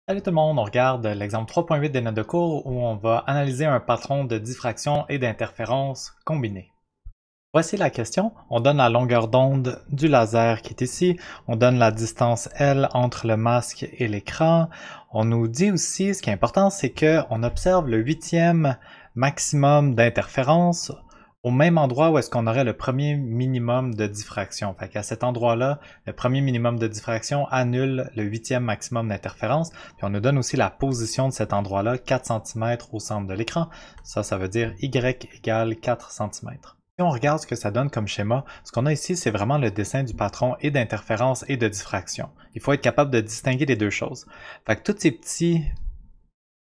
Salut tout le monde, on regarde l'exemple 3.8 des notes de cours où on va analyser un patron de diffraction et d'interférence combiné. Voici la question. On donne la longueur d'onde du laser qui est ici. On donne la distance L entre le masque et l'écran. On nous dit aussi, ce qui est important, c'est qu'on observe le 8e maximum d'interférence au même endroit où est-ce qu'on aurait le premier minimum de diffraction. Fait qu'à cet endroit-là, le premier minimum de diffraction annule le 8e maximum d'interférence. Puis on nous donne aussi la position de cet endroit-là, 4 cm au centre de l'écran. Ça veut dire Y égale 4 cm. Si on regarde ce que ça donne comme schéma, ce qu'on a ici, c'est vraiment le dessin du patron et d'interférence et de diffraction. Il faut être capable de distinguer les deux choses. Fait que tous ces petits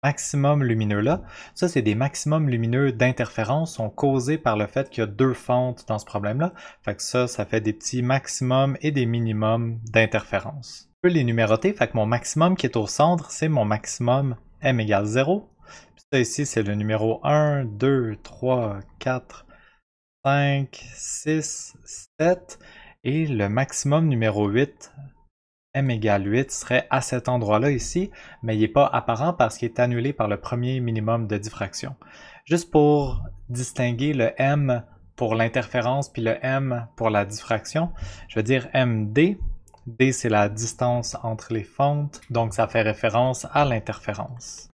maximums lumineux là, ça c'est des maximums lumineux d'interférence sont causés par le fait qu'il y a deux fentes dans ce problème-là. Fait que ça fait des petits maximums et des minimums d'interférence. Je peux les numéroter, fait que mon maximum qui est au centre, c'est mon maximum m égale 0. Puis ça ici, c'est le numéro 1, 2, 3, 4, 5, 6, 7, et le maximum numéro 8, m égale 8, serait à cet endroit-là ici, mais il n'est pas apparent parce qu'il est annulé par le premier minimum de diffraction. Juste pour distinguer le m pour l'interférence puis le m pour la diffraction, je vais dire md. D, c'est la distance entre les fentes, donc ça fait référence à l'interférence.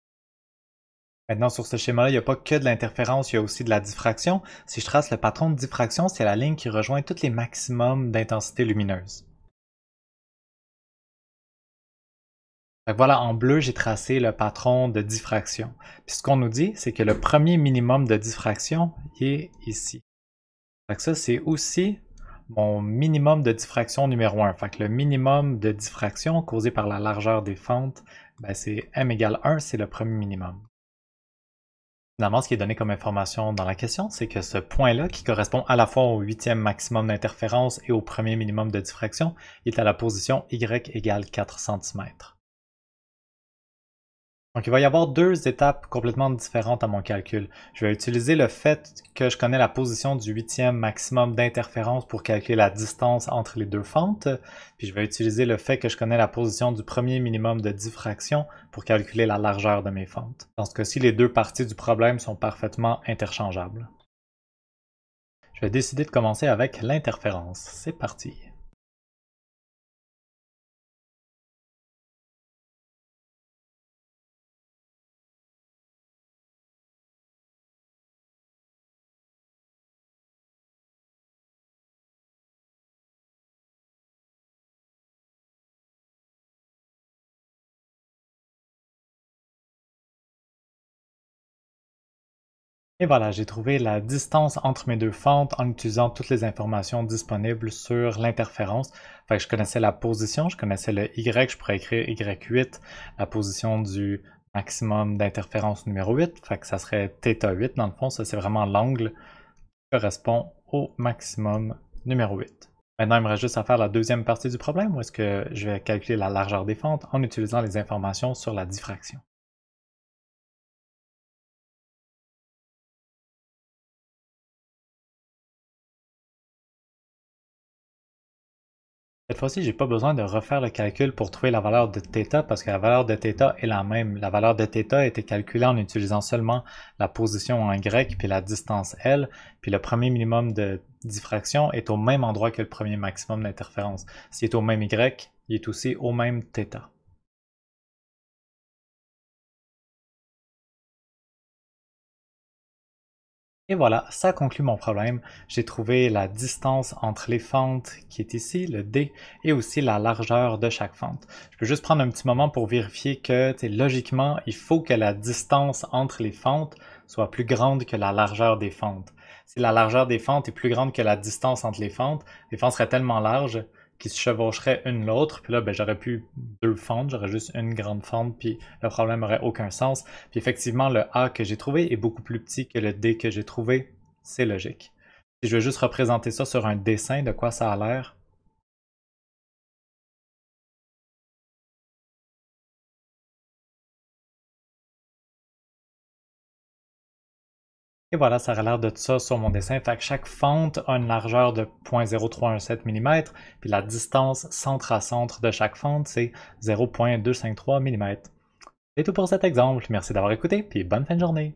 Maintenant, sur ce schéma-là, il n'y a pas que de l'interférence, il y a aussi de la diffraction. Si je trace le patron de diffraction, c'est la ligne qui rejoint tous les maximums d'intensité lumineuse. Donc voilà, en bleu, j'ai tracé le patron de diffraction. Puis ce qu'on nous dit, c'est que le premier minimum de diffraction est ici. Donc ça, c'est aussi mon minimum de diffraction numéro 1. Fait que le minimum de diffraction causé par la largeur des fentes, c'est m égale 1, c'est le premier minimum. Finalement, ce qui est donné comme information dans la question, c'est que ce point-là, qui correspond à la fois au 8e maximum d'interférence et au premier minimum de diffraction, est à la position Y égale 4 cm. Donc il va y avoir deux étapes complètement différentes à mon calcul. Je vais utiliser le fait que je connais la position du 8e maximum d'interférence pour calculer la distance entre les deux fentes, puis je vais utiliser le fait que je connais la position du premier minimum de diffraction pour calculer la largeur de mes fentes. Dans ce cas-ci, les deux parties du problème sont parfaitement interchangeables. Je vais décider de commencer avec l'interférence. C'est parti. Et voilà, j'ai trouvé la distance entre mes deux fentes en utilisant toutes les informations disponibles sur l'interférence. Fait que je connaissais la position, je connaissais le Y, je pourrais écrire Y8, la position du maximum d'interférence numéro 8, fait que ça serait θ8 dans le fond, ça c'est vraiment l'angle qui correspond au maximum numéro 8. Maintenant, il me reste juste à faire la deuxième partie du problème, où est-ce que je vais calculer la largeur des fentes en utilisant les informations sur la diffraction. Cette fois-ci, j'ai pas besoin de refaire le calcul pour trouver la valeur de θ parce que la valeur de θ est la même. La valeur de θ a été calculée en utilisant seulement la position en Y puis la distance L, puis le premier minimum de diffraction est au même endroit que le premier maximum d'interférence. S'il est au même Y, il est aussi au même θ. Et voilà, ça conclut mon problème. J'ai trouvé la distance entre les fentes qui est ici, le D, et aussi la largeur de chaque fente. Je peux juste prendre un petit moment pour vérifier que, logiquement, il faut que la distance entre les fentes soit plus grande que la largeur des fentes. Si la largeur des fentes est plus grande que la distance entre les fentes seraient tellement larges qui se chevaucheraient une l'autre, puis là, j'aurais plus deux fentes, j'aurais juste une grande fente, puis le problème aurait aucun sens. Puis effectivement, le A que j'ai trouvé est beaucoup plus petit que le D que j'ai trouvé, c'est logique. Si je veux juste représenter ça sur un dessin, de quoi ça a l'air. Et voilà, ça a l'air de ça sur mon dessin. Fait que chaque fente a une largeur de 0.0317 mm, puis la distance centre à centre de chaque fente, c'est 0.253 mm. C'est tout pour cet exemple, merci d'avoir écouté, puis bonne fin de journée!